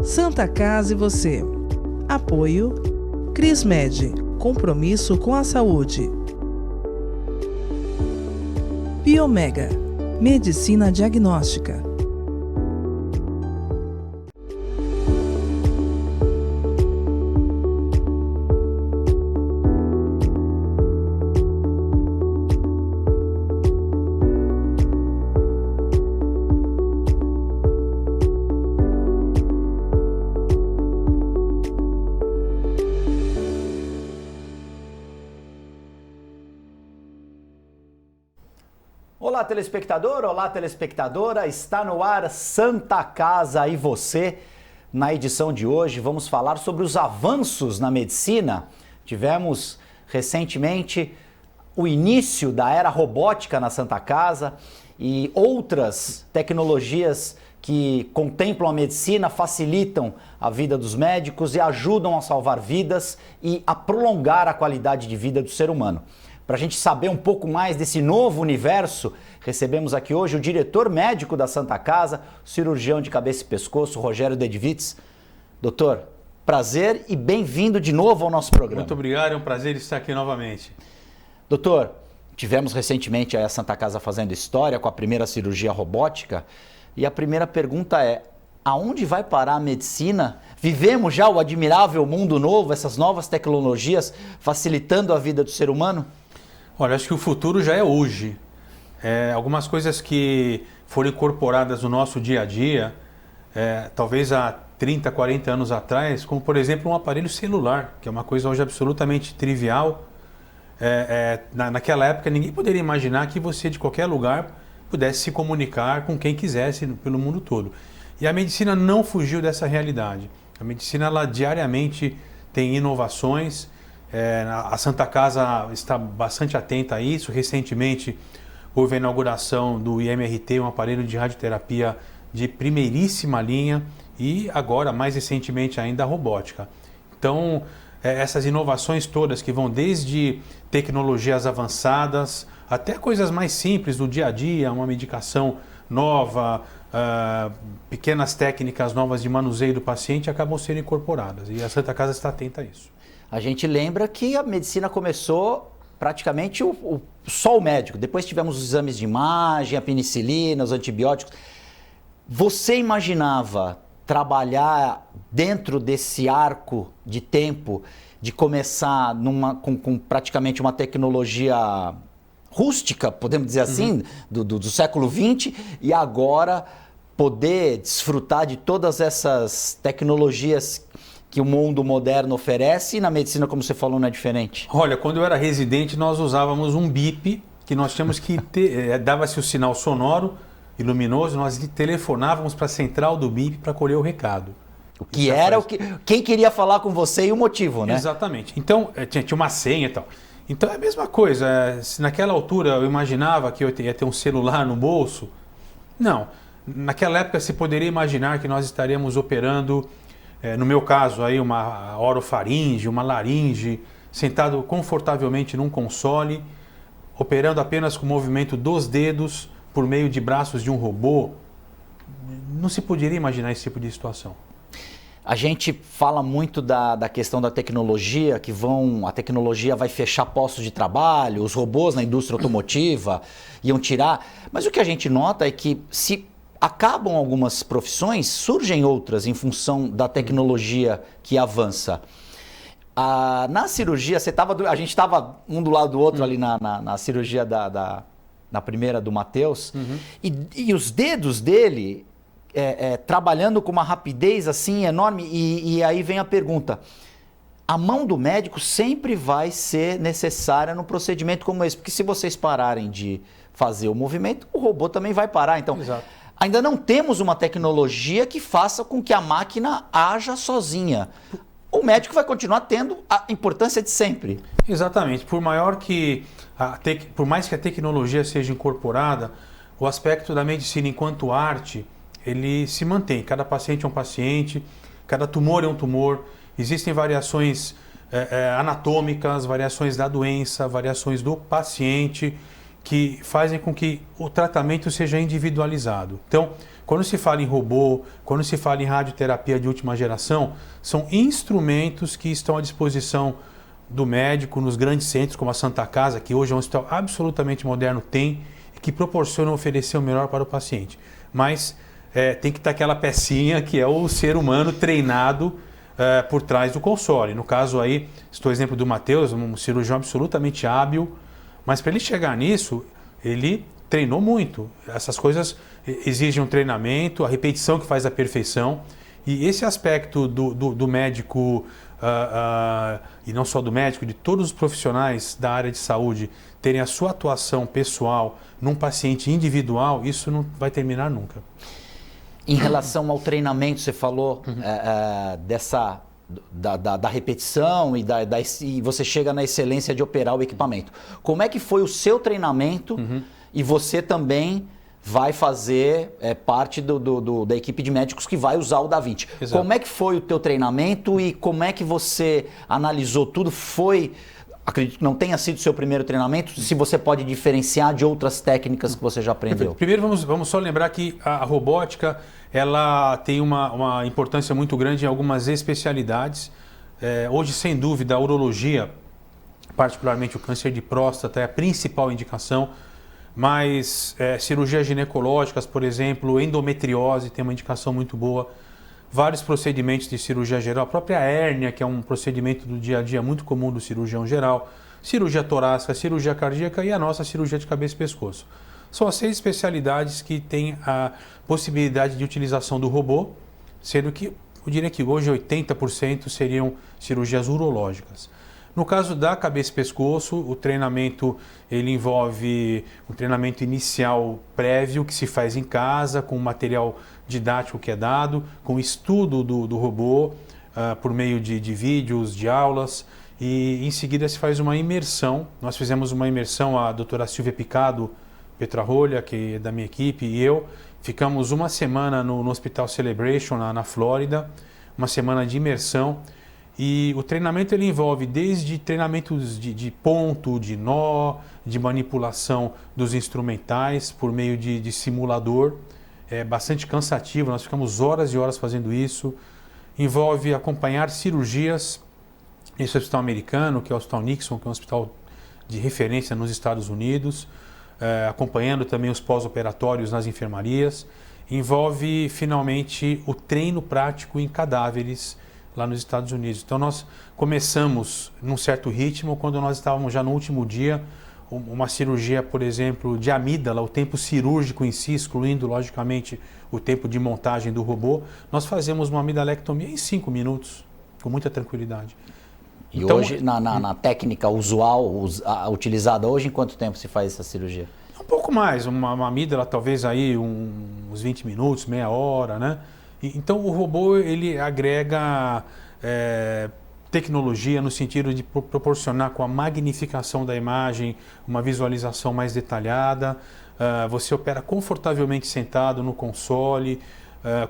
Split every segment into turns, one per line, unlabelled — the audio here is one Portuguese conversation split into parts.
Santa Casa e você. Apoio Crismed, compromisso com a saúde. Biomega, medicina diagnóstica.
Olá, telespectador, olá, telespectadora, está no ar Santa Casa e você. Na edição de hoje vamos falar sobre os avanços na medicina. Tivemos recentemente o início da era robótica na Santa Casa e outras tecnologias que contemplam a medicina, facilitam a vida dos médicos e ajudam a salvar vidas e a prolongar a qualidade de vida do ser humano. Para a gente saber um pouco mais desse novo universo, recebemos aqui hoje o diretor médico da Santa Casa, o cirurgião de cabeça e pescoço, Rogério Dedivitz. Doutor, prazer e bem-vindo de novo ao nosso programa.
Muito obrigado, é um prazer estar aqui novamente.
Doutor, tivemos recentemente a Santa Casa fazendo história com a primeira cirurgia robótica e a primeira pergunta é: aonde vai parar a medicina? Vivemos já o admirável mundo novo, essas novas tecnologias facilitando a vida do ser humano?
Olha, acho que o futuro já é hoje. Algumas coisas que foram incorporadas no nosso dia a dia, talvez há 30, 40 anos atrás, como por exemplo um aparelho celular, que é uma coisa hoje absolutamente trivial. Naquela época ninguém poderia imaginar que você de qualquer lugar pudesse se comunicar com quem quisesse pelo mundo todo. E a medicina não fugiu dessa realidade. A medicina ela diariamente tem inovações. A Santa Casa está bastante atenta a isso. Recentemente houve a inauguração do IMRT, um aparelho de radioterapia de primeiríssima linha, e agora, mais recentemente ainda, a robótica. Então, essas inovações todas que vão desde tecnologias avançadas até coisas mais simples do dia a dia, uma medicação nova, pequenas técnicas novas de manuseio do paciente acabam sendo incorporadas, e a Santa Casa está atenta a isso.
A gente lembra que a medicina começou praticamente só o médico. Depois tivemos os exames de imagem, a penicilina, os antibióticos. Você imaginava trabalhar dentro desse arco de tempo, de começar com praticamente uma tecnologia rústica, podemos dizer assim, do século XX, e agora poder desfrutar de todas essas tecnologias que o mundo moderno oferece, e na medicina, como você falou, não é diferente?
Olha, quando eu era residente, nós usávamos um bip, que nós tínhamos que ter, dava-se o sinal sonoro e luminoso, nós telefonávamos para a central do bip para colher o recado.
O que era quem queria falar com você e o motivo, né?
Exatamente. Então, tinha uma senha e tal. Então é a mesma coisa. Se naquela altura eu imaginava que eu ia ter um celular no bolso, não. Naquela época se poderia imaginar que nós estaríamos operando, no meu caso, aí, uma orofaringe, uma laringe, sentado confortavelmente num console, operando apenas com o movimento dos dedos por meio de braços de um robô. Não se poderia imaginar esse tipo de situação.
A gente fala muito da questão da tecnologia, a tecnologia vai fechar postos de trabalho, os robôs na indústria automotiva iam tirar, mas o que a gente nota é que se acabam algumas profissões, surgem outras em função da tecnologia que avança. Na cirurgia, a gente estava um do lado do outro ali na cirurgia na primeira do Matheus, e os dedos dele trabalhando com uma rapidez assim enorme, e aí vem a pergunta: a mão do médico sempre vai ser necessária num procedimento como esse, porque se vocês pararem de fazer o movimento, o robô também vai parar. Então, exato. Ainda não temos uma tecnologia que faça com que a máquina haja sozinha. O médico vai continuar tendo a importância de sempre.
Exatamente. Por mais que a tecnologia seja incorporada, o aspecto da medicina enquanto arte, ele se mantém. Cada paciente é um paciente, cada tumor é um tumor. Existem variações anatômicas, variações da doença, variações do paciente. que fazem com que o tratamento seja individualizado. Então, quando se fala em robô, quando se fala em radioterapia de última geração, são instrumentos que estão à disposição do médico nos grandes centros, como a Santa Casa, que hoje é um hospital absolutamente moderno, tem, e que proporciona oferecer o melhor para o paciente. Mas tem que estar aquela pecinha que é o ser humano treinado por trás do console. No caso aí, estou exemplo do Matheus, um cirurgião absolutamente hábil, mas para ele chegar nisso, ele treinou muito. Essas coisas exigem um treinamento, a repetição que faz a perfeição. E esse aspecto do médico, e não só do médico, de todos os profissionais da área de saúde terem a sua atuação pessoal num paciente individual, isso não vai terminar nunca.
Em relação ao treinamento, você falou da repetição e você chega na excelência de operar o equipamento. Como é que foi o seu treinamento e você também vai fazer parte da equipe de médicos que vai usar o Da Vinci? Exato. Como é que foi o teu treinamento e como é que você analisou tudo? Acredito que não tenha sido o seu primeiro treinamento, se você pode diferenciar de outras técnicas que você já aprendeu.
Primeiro, vamos só lembrar que a robótica ela tem uma importância muito grande em algumas especialidades. Hoje, sem dúvida, a urologia, particularmente o câncer de próstata, é a principal indicação, mas cirurgias ginecológicas, por exemplo, endometriose tem uma indicação muito boa. Vários procedimentos de cirurgia geral, a própria hérnia, que é um procedimento do dia a dia muito comum do cirurgião geral, cirurgia torácica, cirurgia cardíaca e a nossa cirurgia de cabeça e pescoço. São as 6 especialidades que têm a possibilidade de utilização do robô, sendo que eu diria que hoje 80% seriam cirurgias urológicas. No caso da cabeça e pescoço, o treinamento ele envolve um treinamento inicial prévio que se faz em casa, com material didático que é dado, com estudo do robô, por meio de vídeos, de aulas, e em seguida se faz uma imersão. Nós fizemos uma imersão, a doutora Silvia Picado Petrarolha, que é da minha equipe, e eu, ficamos uma semana no Hospital Celebration, na Flórida, uma semana de imersão. E o treinamento ele envolve desde treinamentos de ponto, de nó, de manipulação dos instrumentais por meio de simulador. É bastante cansativo, nós ficamos horas e horas fazendo isso. Envolve acompanhar cirurgias nesse hospital americano, que é o Hospital Nixon, que é um hospital de referência nos Estados Unidos, acompanhando também os pós-operatórios nas enfermarias. Envolve, finalmente, o treino prático em cadáveres lá nos Estados Unidos. Então nós começamos num certo ritmo, quando nós estávamos já no último dia, uma cirurgia, por exemplo, de amígdala, o tempo cirúrgico em si, excluindo logicamente o tempo de montagem do robô, nós fazemos uma amidalectomia em 5 minutos, com muita tranquilidade.
E então, hoje, na técnica usual, utilizada hoje, em quanto tempo se faz essa cirurgia?
Um pouco mais, uma amígdala talvez aí uns 20 minutos, meia hora, né? Então o robô ele agrega tecnologia no sentido de proporcionar com a magnificação da imagem uma visualização mais detalhada. Você opera confortavelmente sentado no console,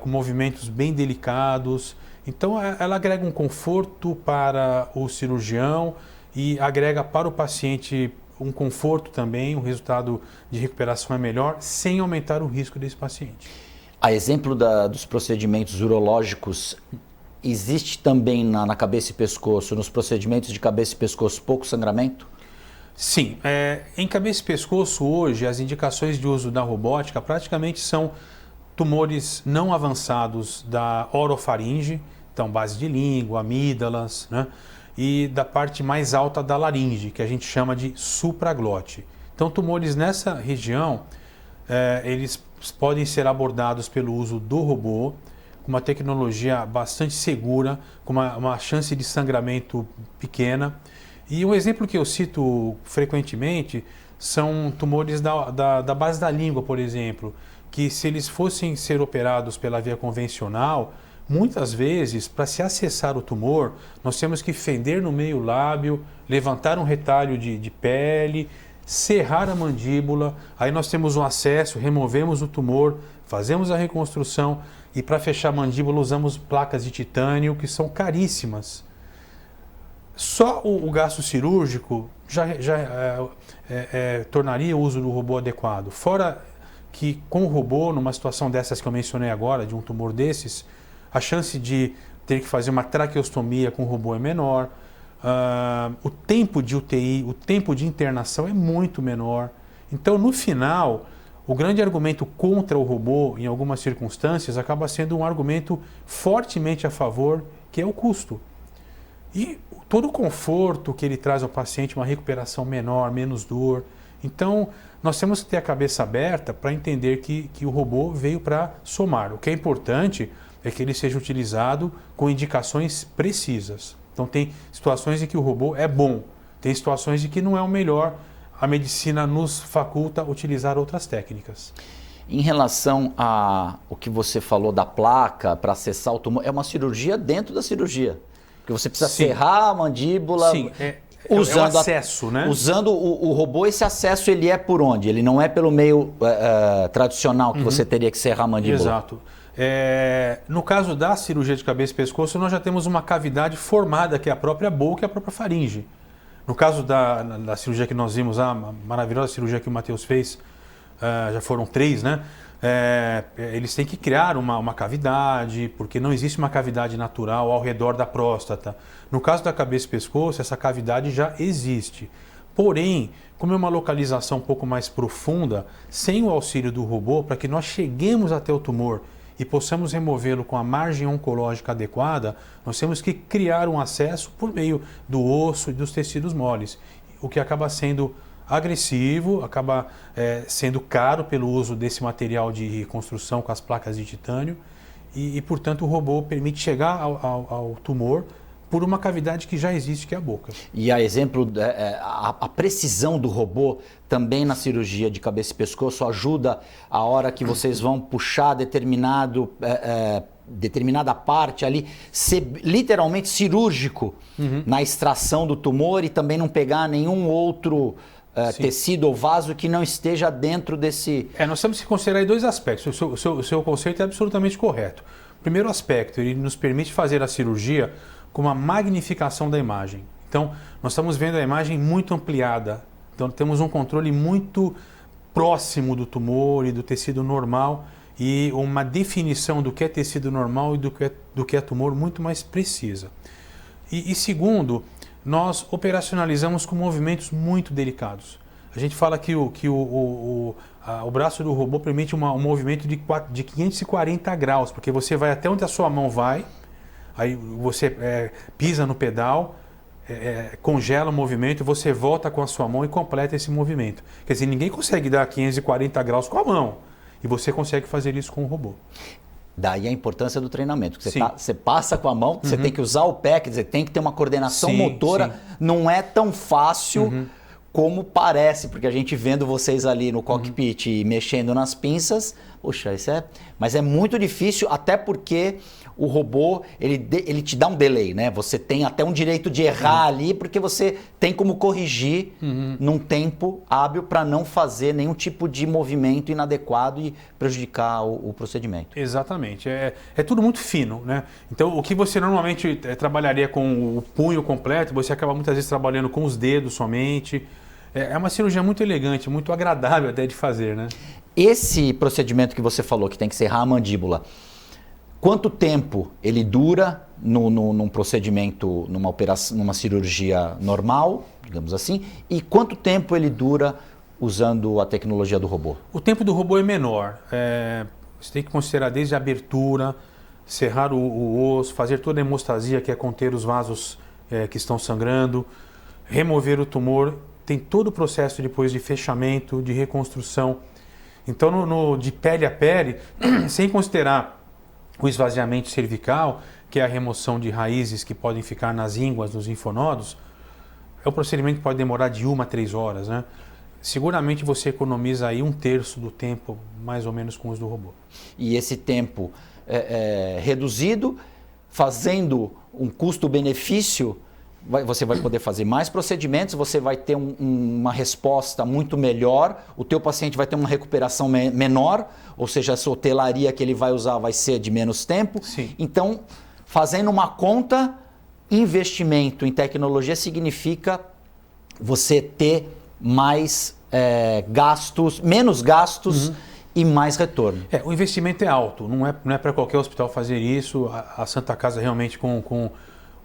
com movimentos bem delicados. Então ela agrega um conforto para o cirurgião e agrega para o paciente um conforto também, o resultado de recuperação é melhor, sem aumentar o risco desse paciente.
A exemplo dos procedimentos urológicos, existe também na cabeça e pescoço, nos procedimentos de cabeça e pescoço, pouco sangramento?
Sim. Em cabeça e pescoço, hoje, as indicações de uso da robótica praticamente são tumores não avançados da orofaringe, então base de língua, amígdalas, né? E da parte mais alta da laringe, que a gente chama de supraglote. Então, tumores nessa região, eles podem ser abordados pelo uso do robô, com uma tecnologia bastante segura, com uma chance de sangramento pequena. E um exemplo que eu cito frequentemente são tumores da base da língua, por exemplo, que se eles fossem ser operados pela via convencional, muitas vezes, para se acessar o tumor, nós temos que fender no meio lábio, levantar um retalho de pele, serrar a mandíbula, aí nós temos um acesso, removemos o tumor, fazemos a reconstrução e para fechar a mandíbula usamos placas de titânio que são caríssimas. Só o gasto cirúrgico tornaria o uso do robô adequado. Fora que com o robô, numa situação dessas que eu mencionei agora, de um tumor desses, a chance de ter que fazer uma traqueostomia com o robô é menor, o tempo de UTI, o tempo de internação é muito menor. Então, no final, o grande argumento contra o robô, em algumas circunstâncias, acaba sendo um argumento fortemente a favor, que é o custo. E todo o conforto que ele traz ao paciente, uma recuperação menor, menos dor. Então, nós temos que ter a cabeça aberta para entender que o robô veio para somar. O que é importante é que ele seja utilizado com indicações precisas. Então, tem situações em que o robô é bom, tem situações em que não é o melhor. A medicina nos faculta utilizar outras técnicas.
Em relação ao que você falou da placa para acessar o tumor, é uma cirurgia dentro da cirurgia. Porque você precisa serrar a mandíbula.
Sim,
usando
o acesso, né?
Usando o robô, esse acesso ele é por onde? Ele não é pelo meio tradicional que você teria que serrar a mandíbula?
Exato. No caso da cirurgia de cabeça e pescoço, nós já temos uma cavidade formada, que é a própria boca e a própria faringe. No caso da cirurgia que nós vimos, a maravilhosa cirurgia que o Matheus fez, já foram 3, né? Eles têm que criar uma cavidade, porque não existe uma cavidade natural ao redor da próstata. No caso da cabeça e pescoço, essa cavidade já existe. Porém, como é uma localização um pouco mais profunda, sem o auxílio do robô, para que nós cheguemos até o tumor e possamos removê-lo com a margem oncológica adequada, nós temos que criar um acesso por meio do osso e dos tecidos moles, o que acaba sendo agressivo, acaba sendo caro pelo uso desse material de reconstrução com as placas de titânio e portanto, o robô permite chegar ao tumor por uma cavidade que já existe, que é a boca.
E a exemplo, a precisão do robô também na cirurgia de cabeça e pescoço ajuda a hora que vocês vão puxar determinada parte ali, ser literalmente cirúrgico na extração do tumor e também não pegar nenhum outro tecido ou vaso que não esteja dentro desse...
Nós temos que considerar aí 2 aspectos. O seu conceito é absolutamente correto. O primeiro aspecto, ele nos permite fazer a cirurgia com uma magnificação da imagem. Então, nós estamos vendo a imagem muito ampliada. Então, temos um controle muito próximo do tumor e do tecido normal e uma definição do que é tecido normal e do que é tumor muito mais precisa. E segundo, nós operacionalizamos com movimentos muito delicados. A gente fala que o braço do robô permite um movimento de 540 graus, porque você vai até onde a sua mão vai, aí você pisa no pedal, congela o movimento, você volta com a sua mão e completa esse movimento. Quer dizer, ninguém consegue dar 540 graus com a mão, e você consegue fazer isso com o robô.
Daí a importância do treinamento. Você passa com a mão, você tem que usar o pé, quer dizer, tem que ter uma coordenação motora. Não é tão fácil como parece, porque a gente vendo vocês ali no cockpit e mexendo nas pinças, poxa, mas é muito difícil, até porque o robô, ele te dá um delay, né? Você tem até um direito de errar ali, porque você tem como corrigir num tempo hábil para não fazer nenhum tipo de movimento inadequado e prejudicar o procedimento.
Exatamente. É tudo muito fino, né? Então, o que você normalmente trabalharia com o punho completo, você acaba muitas vezes trabalhando com os dedos somente. É uma cirurgia muito elegante, muito agradável até de fazer, né?
Esse procedimento que você falou, que tem que serrar a mandíbula, quanto tempo ele dura num procedimento, numa operação, numa cirurgia normal, digamos assim, e quanto tempo ele dura usando a tecnologia do robô?
O tempo do robô é menor. Você tem que considerar desde a abertura, serrar o osso, fazer toda a hemostasia, que é conter os vasos que estão sangrando, remover o tumor. Tem todo o processo depois de fechamento, de reconstrução. Então, de pele a pele, sem considerar o esvaziamento cervical, que é a remoção de raízes que podem ficar nas ínguas, nos linfonodos, é um procedimento que pode demorar de 1 a 3 horas, né? Seguramente você economiza aí 1/3 do tempo, mais ou menos, com o uso do robô.
E esse tempo reduzido, fazendo um custo-benefício, você vai poder fazer mais procedimentos, você vai ter uma resposta muito melhor, o teu paciente vai ter uma recuperação menor, ou seja, a hotelaria que ele vai usar vai ser de menos tempo.
Sim.
Então, fazendo uma conta, investimento em tecnologia significa você ter mais gastos, menos gastos e mais retorno.
O investimento é alto, não é para qualquer hospital fazer isso. A Santa Casa realmente com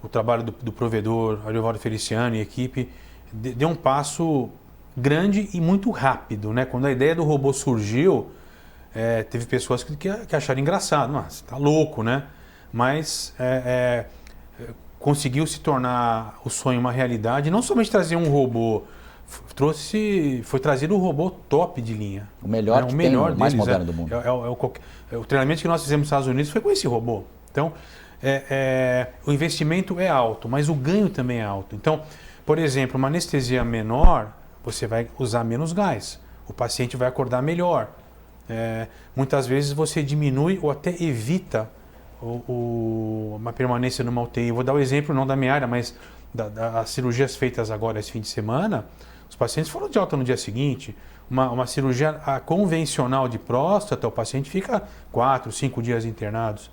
o trabalho do provedor, Ariovaldo Feliciano e equipe, deu um passo grande e muito rápido, né? Quando a ideia do robô surgiu, teve pessoas que acharam engraçado. Nossa, tá louco, né? Mas conseguiu se tornar o sonho uma realidade. Não somente trazer um robô, foi trazido um robô top de linha.
O melhor,
o melhor
mais moderno do mundo.
O treinamento que nós fizemos nos Estados Unidos foi com esse robô. Então, o investimento é alto, mas o ganho também é alto. Então, por exemplo, uma anestesia menor, você vai usar menos gás. O paciente vai acordar melhor. Muitas vezes você diminui ou até evita uma permanência numa UTI. Vou dar o exemplo não da minha área, mas das cirurgias feitas agora esse fim de semana. Os pacientes foram de alta no dia seguinte. Uma cirurgia convencional de próstata, o paciente fica 4, 5 dias internados.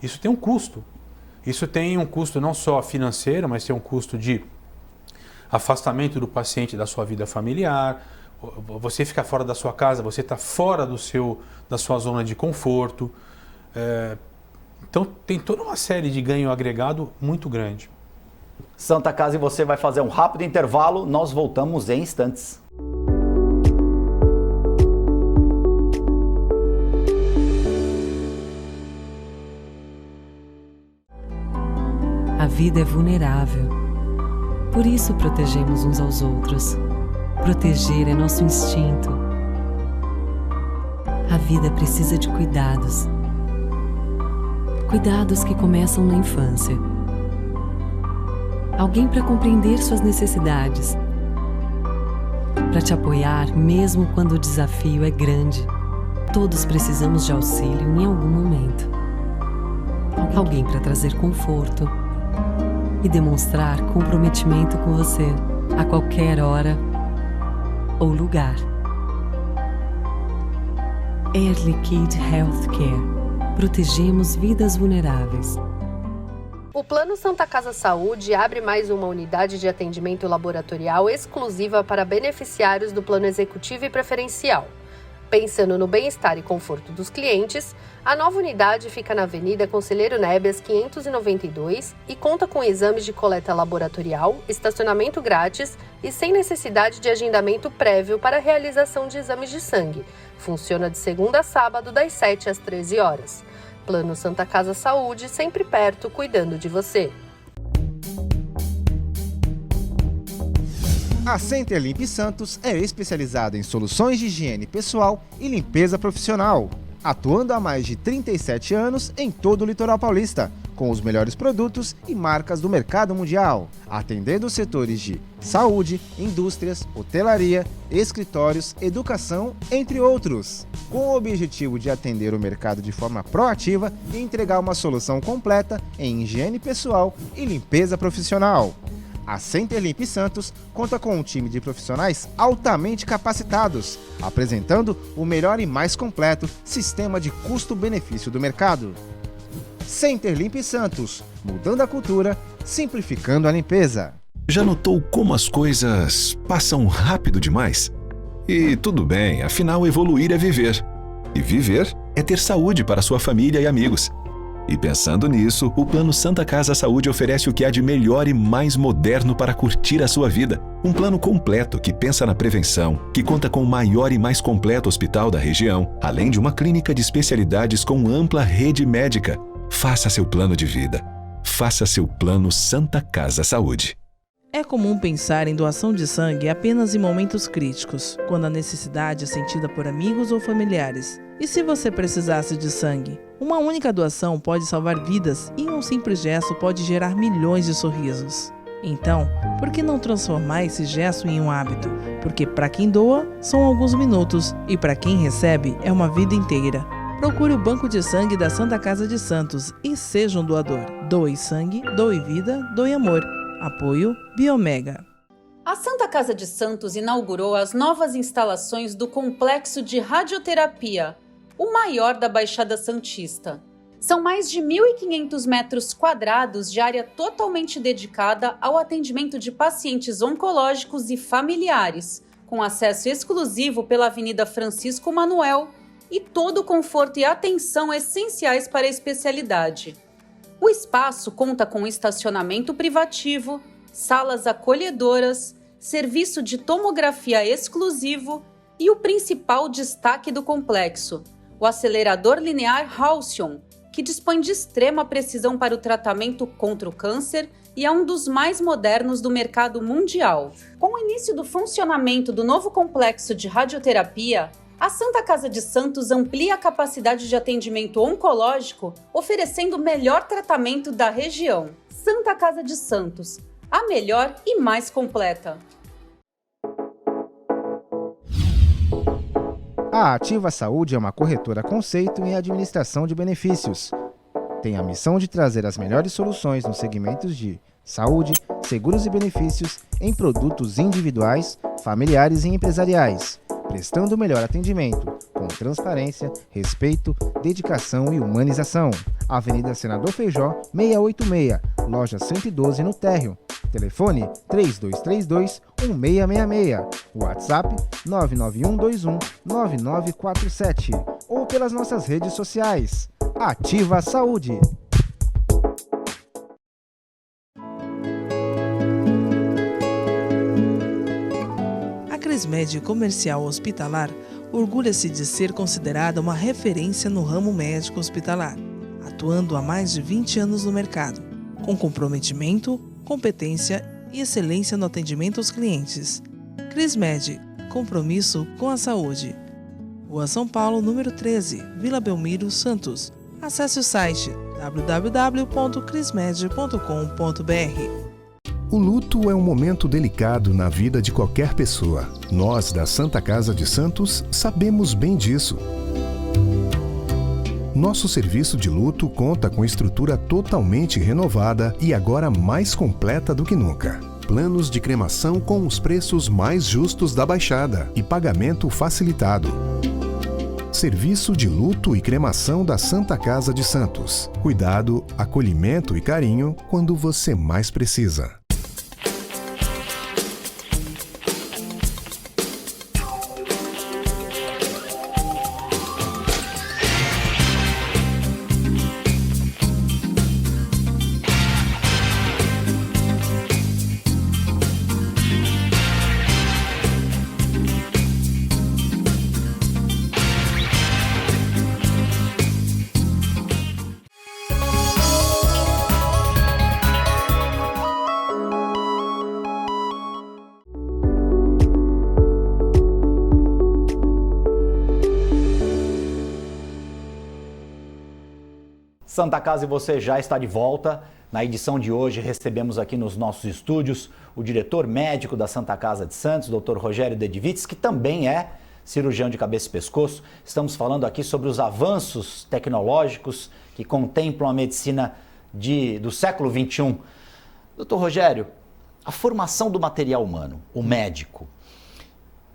Isso tem um custo. Isso tem um custo não só financeiro, mas tem um custo de afastamento do paciente da sua vida familiar. Você fica fora da sua casa, você está fora da sua zona de conforto. Então tem toda uma série de ganho agregado muito grande.
Santa Casa e você vai fazer um rápido intervalo, nós voltamos em instantes.
A vida é vulnerável. Por isso protegemos uns aos outros. Proteger é nosso instinto. A vida precisa de cuidados. Cuidados que começam na infância. Alguém para compreender suas necessidades. Para te apoiar mesmo quando o desafio é grande. Todos precisamos de auxílio em algum momento. Alguém para trazer conforto e demonstrar comprometimento com você a qualquer hora ou lugar. Air Liquide Healthcare. Protegemos vidas vulneráveis.
O Plano Santa Casa Saúde abre mais uma unidade de atendimento laboratorial exclusiva para beneficiários do Plano Executivo e Preferencial. Pensando no bem-estar e conforto dos clientes, a nova unidade fica na Avenida Conselheiro Nébias 592 e conta com exames de coleta laboratorial, estacionamento grátis e sem necessidade de agendamento prévio para a realização de exames de sangue. Funciona de segunda a sábado, das 7 às 13 horas. Plano Santa Casa Saúde, sempre perto, cuidando de você.
A Center Limp Santos é especializada em soluções de higiene pessoal e limpeza profissional, atuando há mais de 37 anos em todo o litoral paulista, com os melhores produtos e marcas do mercado mundial, atendendo os setores de saúde, indústrias, hotelaria, escritórios, educação, entre outros, com o objetivo de atender o mercado de forma proativa e entregar uma solução completa em higiene pessoal e limpeza profissional. A Center Limp Santos conta com um time de profissionais altamente capacitados, apresentando o melhor e mais completo sistema de custo-benefício do mercado. Center Limp Santos, mudando a cultura, simplificando a limpeza.
Já notou como as coisas passam rápido demais? E tudo bem, afinal evoluir é viver. E viver é ter saúde para sua família e amigos. E pensando nisso, o Plano Santa Casa Saúde oferece o que há de melhor e mais moderno para curtir a sua vida. Um plano completo que pensa na prevenção, que conta com o maior e mais completo hospital da região, além de uma clínica de especialidades com ampla rede médica. Faça seu plano de vida. Faça seu Plano Santa Casa Saúde.
É comum pensar em doação de sangue apenas em momentos críticos, quando a necessidade é sentida por amigos ou familiares. E se você precisasse de sangue? Uma única doação pode salvar vidas e um simples gesto pode gerar milhões de sorrisos. Então, por que não transformar esse gesto em um hábito? Porque para quem doa, são alguns minutos e para quem recebe, é uma vida inteira. Procure o Banco de Sangue da Santa Casa de Santos e seja um doador. Doe sangue, doe vida, doe amor. Apoio Biomega.
A Santa Casa de Santos inaugurou as novas instalações do Complexo de Radioterapia, o maior da Baixada Santista. São mais de 1.500 metros quadrados de área totalmente dedicada ao atendimento de pacientes oncológicos e familiares, com acesso exclusivo pela Avenida Francisco Manuel e todo o conforto e atenção essenciais para a especialidade. O espaço conta com estacionamento privativo, salas acolhedoras, serviço de tomografia exclusivo e o principal destaque do complexo, o acelerador linear Halcyon, que dispõe de extrema precisão para o tratamento contra o câncer e é um dos mais modernos do mercado mundial. Com o início do funcionamento do novo complexo de radioterapia, a Santa Casa de Santos amplia a capacidade de atendimento oncológico, oferecendo o melhor tratamento da região. Santa Casa de Santos, a melhor e mais completa.
A Ativa Saúde é uma corretora conceito em administração de benefícios. Tem a missão de trazer as melhores soluções nos segmentos de saúde, seguros e benefícios em produtos individuais, familiares e empresariais, prestando o melhor atendimento, com transparência, respeito, dedicação e humanização. Avenida Senador Feijó, 686, loja 112 no Térreo. Telefone 3232-1666. WhatsApp 99121-9947. Ou pelas nossas redes sociais. Ativa Saúde.
A Crismed Comercial Hospitalar orgulha-se de ser considerada uma referência no ramo médico hospitalar, atuando há mais de 20 anos no mercado, com comprometimento, competência e excelência no atendimento aos clientes. Crismed, compromisso com a saúde. Rua São Paulo, número 13, Vila Belmiro, Santos. Acesse o site www.crismed.com.br.
O luto é um momento delicado na vida de qualquer pessoa. Nós, da Santa Casa de Santos, sabemos bem disso. Nosso serviço de luto conta com estrutura totalmente renovada e agora mais completa do que nunca. Planos de cremação com os preços mais justos da Baixada e pagamento facilitado. Serviço de luto e cremação da Santa Casa de Santos. Cuidado, acolhimento e carinho quando você mais precisa.
Santa Casa e você já está de volta. Na edição de hoje recebemos aqui nos nossos estúdios o diretor médico da Santa Casa de Santos, Dr. Rogério Dedivitz, que também é cirurgião de cabeça e pescoço. Estamos falando aqui sobre os avanços tecnológicos que contemplam a medicina do século XXI. Dr. Rogério, a formação do material humano, o médico.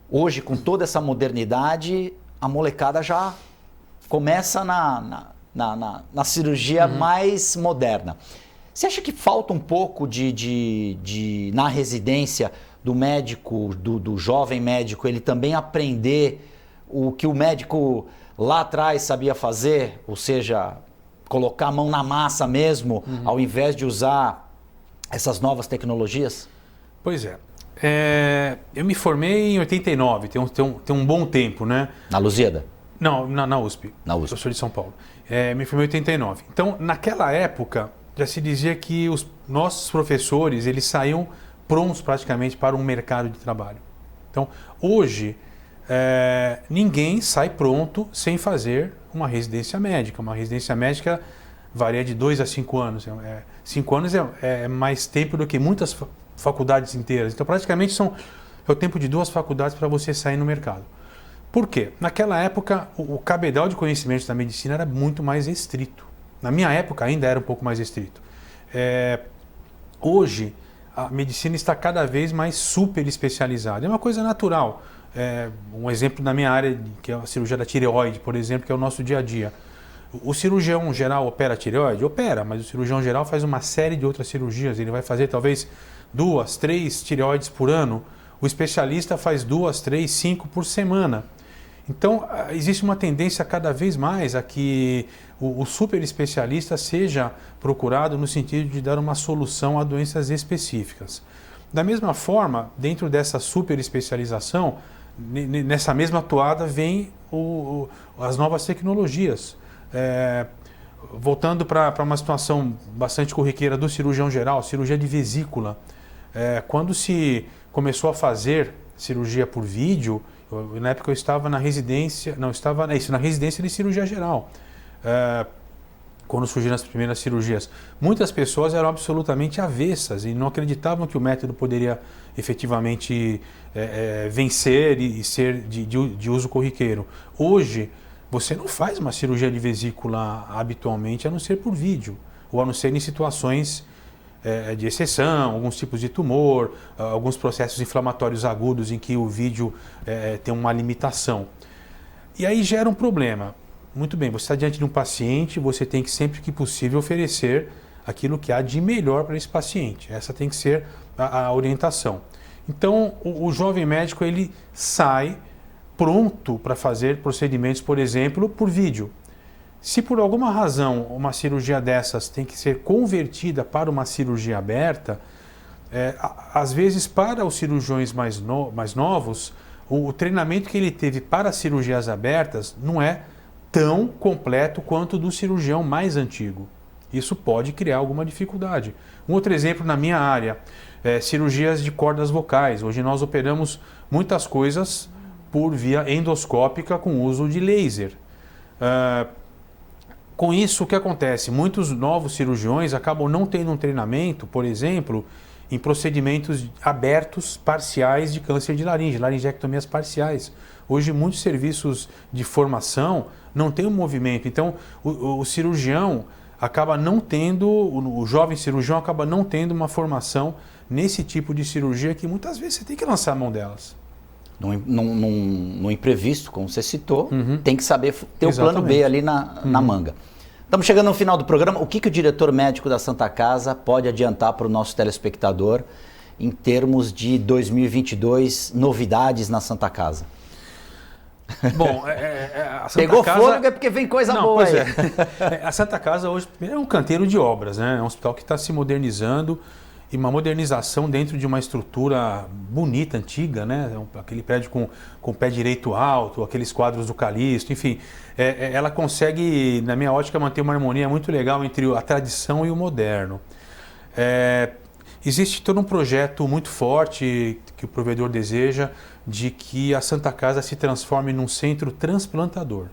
Hoje, com toda essa modernidade, a molecada já começa na cirurgia mais moderna. Você acha que falta um pouco na residência do médico, do jovem médico, ele também aprender o que o médico lá atrás sabia fazer? Ou seja, colocar a mão na massa mesmo, ao invés de usar essas novas tecnologias?
Pois é. Eu me formei em 89, tem um bom tempo, né?
Na Lusíada?
Não, na USP.
Na USP.
Eu sou de São Paulo. Me formei em 89. Então, naquela época, já se dizia que os nossos professores, eles saíam prontos praticamente para um mercado de trabalho. Então, hoje, ninguém sai pronto sem fazer uma residência médica. Uma residência médica varia de 2 a 5 anos. 5 anos é mais tempo do que muitas faculdades inteiras. Então, praticamente é o tempo de 2 faculdades para você sair no mercado. Por quê? Naquela época, o cabedal de conhecimentos da medicina era muito mais restrito. Na minha época, ainda era um pouco mais restrito. Hoje, a medicina está cada vez mais super especializada. É uma coisa natural. Um exemplo da minha área, que é a cirurgia da tireoide, por exemplo, que é o nosso dia a dia. O cirurgião geral opera a tireoide? Opera, mas o cirurgião geral faz uma série de outras cirurgias. Ele vai fazer talvez 2, 3 tireoides por ano. O especialista faz 2, 3, 5 por semana. Então, existe uma tendência cada vez mais a que o super especialista seja procurado no sentido de dar uma solução a doenças específicas. Da mesma forma, dentro dessa super especialização, nessa mesma toada vem as novas tecnologias. Voltando para uma situação bastante corriqueira do cirurgião geral, cirurgia de vesícula. Quando se começou a fazer cirurgia por vídeo, na época eu estava na residência, na residência de cirurgia geral. Quando surgiram as primeiras cirurgias, muitas pessoas eram absolutamente avessas e não acreditavam que o método poderia efetivamente vencer e ser de uso corriqueiro. Hoje, você não faz uma cirurgia de vesícula habitualmente, a não ser por vídeo, ou a não ser em situações de exceção, alguns tipos de tumor, alguns processos inflamatórios agudos em que o vídeo tem uma limitação. E aí gera um problema. Muito bem, você está diante de um paciente, você tem que sempre que possível oferecer aquilo que há de melhor para esse paciente. Essa tem que ser a orientação. Então, o jovem médico ele sai pronto para fazer procedimentos, por exemplo, por vídeo. Se por alguma razão uma cirurgia dessas tem que ser convertida para uma cirurgia aberta, às vezes para os cirurgiões mais novos, o treinamento que ele teve para cirurgias abertas não é tão completo quanto do cirurgião mais antigo. Isso pode criar alguma dificuldade. Um outro exemplo na minha área, cirurgias de cordas vocais. Hoje nós operamos muitas coisas por via endoscópica com uso de laser. Com isso, o que acontece? Muitos novos cirurgiões acabam não tendo um treinamento, por exemplo, em procedimentos abertos parciais de câncer de laringe, laringectomias parciais. Hoje, muitos serviços de formação não têm um movimento. Então, o cirurgião acaba não tendo, o jovem cirurgião acaba não tendo uma formação nesse tipo de cirurgia que muitas vezes você tem que lançar a mão delas.
No imprevisto, como você citou, tem que saber ter o plano B ali na manga. Estamos chegando no final do programa. O que o diretor médico da Santa Casa pode adiantar para o nosso telespectador em termos de 2022, novidades na Santa Casa?
Bom, a Santa
Pegou
Casa...
fôlego é porque vem coisa boa aí.
A Santa Casa hoje é um canteiro de obras, né? É um hospital que está se modernizando e uma modernização dentro de uma estrutura bonita, antiga, né? Aquele prédio com pé direito alto, aqueles quadros do Calixto, enfim. Ela consegue, na minha ótica, manter uma harmonia muito legal entre a tradição e o moderno. Existe todo um projeto muito forte que o provedor deseja de que a Santa Casa se transforme num centro transplantador.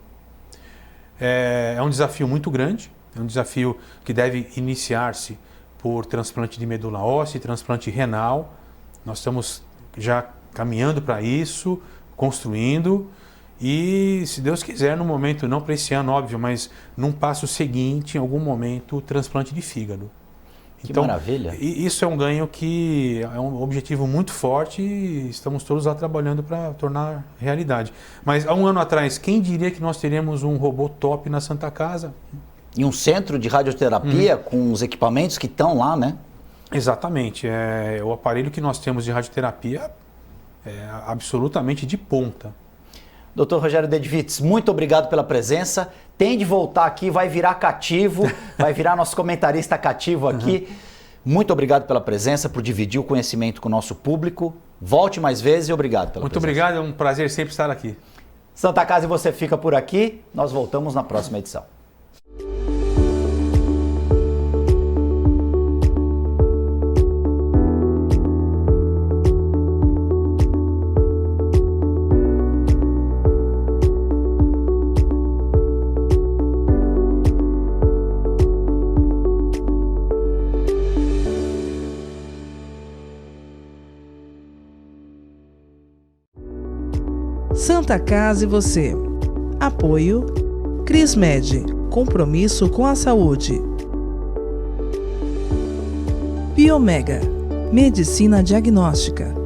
É um desafio muito grande, é um desafio que deve iniciar-se por transplante de medula óssea, transplante renal. Nós estamos já caminhando para isso, construindo e, se Deus quiser, no momento, não para esse ano, óbvio, mas num passo seguinte, em algum momento, o transplante de fígado.
Que maravilha!
Isso é um ganho que é um objetivo muito forte e estamos todos lá trabalhando para tornar realidade. Mas há um ano atrás, quem diria que nós teríamos um robô top na Santa Casa?
E um centro de radioterapia com os equipamentos que estão lá, né?
Exatamente. O aparelho que nós temos de radioterapia é absolutamente de ponta.
Dr. Rogério Dedivitz, muito obrigado pela presença. Tem de voltar aqui, vai virar cativo, vai virar nosso comentarista cativo aqui. Muito obrigado pela presença, por dividir o conhecimento com o nosso público. Volte mais vezes e obrigado pela presença.
Muito obrigado, é um prazer sempre estar aqui.
Santa Casa e você fica por aqui. Nós voltamos na próxima edição.
Santa Casa e você. Apoio Crismed, compromisso com a saúde. Biomega, medicina diagnóstica.